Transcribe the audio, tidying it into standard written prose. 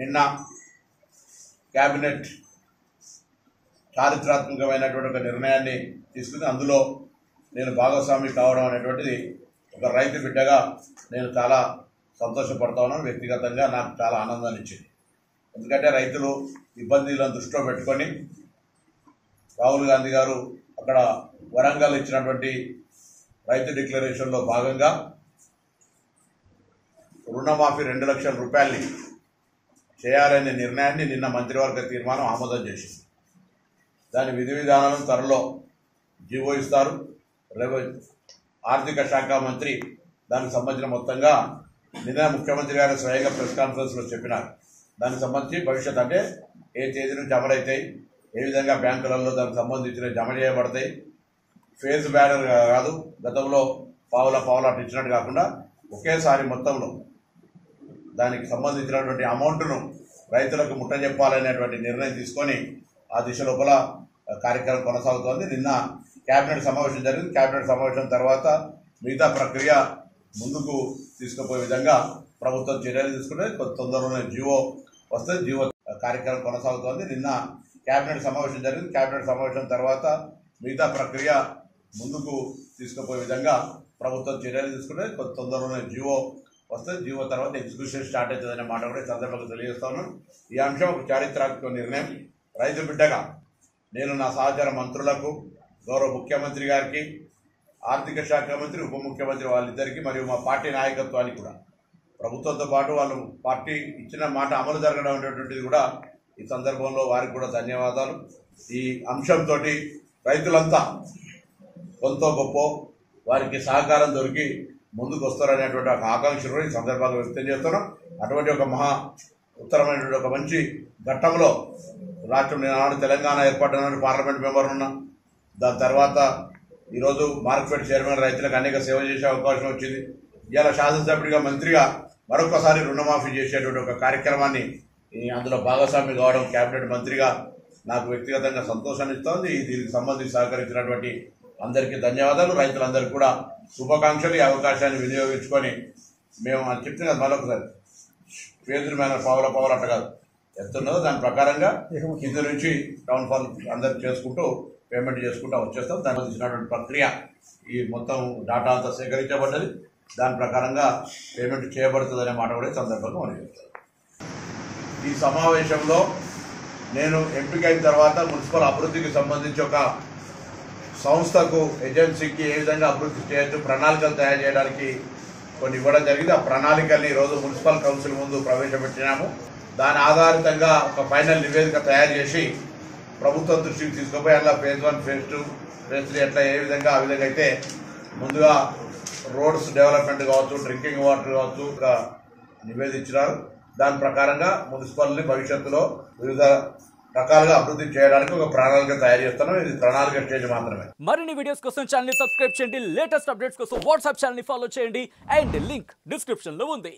నిన్న కేబినెట్ చారిత్రాత్మకమైనటువంటి ఒక నిర్ణయాన్ని తీసుకుని అందులో నేను భాగస్వామి కావడం అనేటువంటిది ఒక రైతు బిడ్డగా నేను చాలా సంతోషపడతా ఉన్నాను. వ్యక్తిగతంగా నాకు చాలా ఆనందాన్ని ఇచ్చింది. ఎందుకంటే రైతులు ఇబ్బందులను దృష్టిలో పెట్టుకొని రాహుల్ గాంధీ గారు అక్కడ వరంగల్ ఇచ్చినటువంటి రైతు డిక్లరేషన్లో భాగంగా రుణమాఫీ 2 లక్షల రూపాయలని చేయాలనే నిర్ణయాన్ని నిన్న మంత్రివర్గ తీర్మానం ఆమోదం చేసింది. దాని విధి విధానాలను త్వరలో జీవో ఇస్తారు. ఆర్థిక శాఖ మంత్రి దానికి సంబంధించిన మొత్తంగా నిన్న ముఖ్యమంత్రి గారు స్వయంగా ప్రెస్ కాన్ఫరెన్స్లో చెప్పినారు. దానికి సంబంధించి భవిష్యత్ అంటే ఏ తేదీ నుంచి అమలవుతాయి, ఏ విధంగా బ్యాంకులలో దానికి సంబంధించిన జమ చేయబడతాయి, ఫేజ్ బ్యానర్ కాదు, గతంలో పావుల అటు ఇచ్చినట్టు కాకుండా ఒకేసారి మొత్తంలో దానికి సంబంధించినటువంటి అమౌంట్ను రైతులకు ముట్టజెప్పాలనేటువంటి నిర్ణయం తీసుకొని ఆ దిశ లోపల కార్యక్రమం కొనసాగుతోంది. నిన్న కేబినెట్ సమావేశం జరిగింది. కేబినెట్ సమావేశం తర్వాత మిగతా ప్రక్రియ ముందుకు తీసుకుపోయే విధంగా ప్రభుత్వం చర్యలు తీసుకుంటే తొందరలోనే జీవో వస్తే జీవో కార్యక్రమం కొనసాగుతోంది. నిన్న కేబినెట్ సమావేశం జరిగింది. కేబినెట్ సమావేశం తర్వాత మిగతా ప్రక్రియ ముందుకు తీసుకుపోయే విధంగా ప్రభుత్వం చర్యలు తీసుకుంటే తొందరలోనే జీవో వస్తే జీవో తర్వాత ఎగ్జిక్యూషన్ స్టార్ట్ అవుతుందనే మాట కూడా సందర్భంగా తెలియజేస్తా ఉన్నాను. ఈ అంశం ఒక చారిత్రాత్మక నిర్ణయం. రైతు బిడ్డగా నేను నా సహచర మంత్రులకు, గౌరవ ముఖ్యమంత్రి గారికి, ఆర్థిక శాఖ మంత్రి, ఉప ముఖ్యమంత్రి వాళ్ళిద్దరికీ మరియు మా పార్టీ నాయకత్వానికి కూడా ప్రభుత్వంతో పాటు వాళ్ళు పార్టీ ఇచ్చిన మాట అమలు జరగడం అనేటువంటిది కూడా ఈ సందర్భంలో వారికి కూడా ధన్యవాదాలు. ఈ అంశంతో రైతులంతా కొంత గొప్ప వారికి సహకారం దొరికి ముందుకు వస్తారనేటువంటి ఒక ఆకాంక్షను ఈ సందర్భంగా వ్యక్తం చేస్తున్నాం. అటువంటి ఒక మహా ఉత్తరమైనటువంటి ఒక మంచి ఘట్టంలో రాష్ట్రం నాడు తెలంగాణ ఏర్పడిన పార్లమెంట్ మెంబర్ ఉన్నా, దాని తర్వాత ఈరోజు మార్కెట్ చైర్మన్ రైతులకు అనేక సేవ చేసే అవకాశం వచ్చింది. ఇవాళ శాసనసభ్యుడిగా మంత్రిగా మరొకసారి రుణమాఫీ చేసేటువంటి ఒక కార్యక్రమాన్ని అందులో భాగస్వామి కావడం కేబినెట్ మంత్రిగా నాకు వ్యక్తిగతంగా సంతోషాన్ని ఇస్తోంది. దీనికి సంబంధించి సహకరించినటువంటి అందరికీ ధన్యవాదాలు. రైతులందరికీ కూడా శుభాకాంక్షలు. ఈ అవకాశాన్ని వినియోగించుకొని మేము అని చెప్తే కదా మరొకసారి పేదల మీద పావుల అట్ట కాదు, ఎంత ఉన్నదో దాని ప్రకారంగా కింద నుంచి టౌన్ హాల్ అందరికి చేసుకుంటూ పేమెంట్ చేసుకుంటూ వచ్చేస్తాం. దానికి సంబంధించినటువంటి ప్రక్రియ ఈ మొత్తం డాటా అంతా సేకరించబడ్డది. దాని ప్రకారంగా పేమెంట్ చేయబడుతుందనే మాట కూడా సందర్భంగా మనం చెప్తాం. ఈ సమావేశంలో నేను ఎంపికైన తర్వాత మున్సిపల్ అభివృద్ధికి సంబంధించి ఒక సంస్థకు, ఏజెన్సీకి ఏ విధంగా అభివృద్ధి చేయొచ్చు ప్రణాళికలు తయారు చేయడానికి కొన్ని ఇవ్వడం జరిగింది. ఆ ప్రణాళికల్ని ఈరోజు మున్సిపల్ కౌన్సిల్ ముందు ప్రవేశపెట్టినాము. దాని ఆధారితంగా ఒక ఫైనల్ నివేదిక తయారు చేసి ప్రభుత్వం దృష్టికి తీసుకుపోయి అలా ఫేజ్ 1, ఫేజ్ 2, ఫేజ్ 3 ఎట్లా ఏ విధంగా ఆ విధంగా అయితే ముందుగా రోడ్స్ డెవలప్మెంట్ కావచ్చు, డ్రింకింగ్ వాటర్ కావచ్చు నివేదించినారు. దాని ప్రకారంగా మున్సిపల్ని భవిష్యత్తులో వివిధ రకాలుగా అభివృద్ధి చేయడానికి ఒక ప్రణాళిక తయారు చేస్తున్నాం. ఇది ప్రణాళిక స్టేజ్ మాత్రమే. మరిన్ని వీడియోస్ కోసం ఛానల్ ని సబ్స్క్రైబ్ చేయండి. లేటెస్ట్ అప్డేట్స్ కోసం వాట్సాప్ ఛానల్ ని ఫాలో చేయండి. అండ్ లింక్ డిస్క్రిప్షన్ లో ఉంది.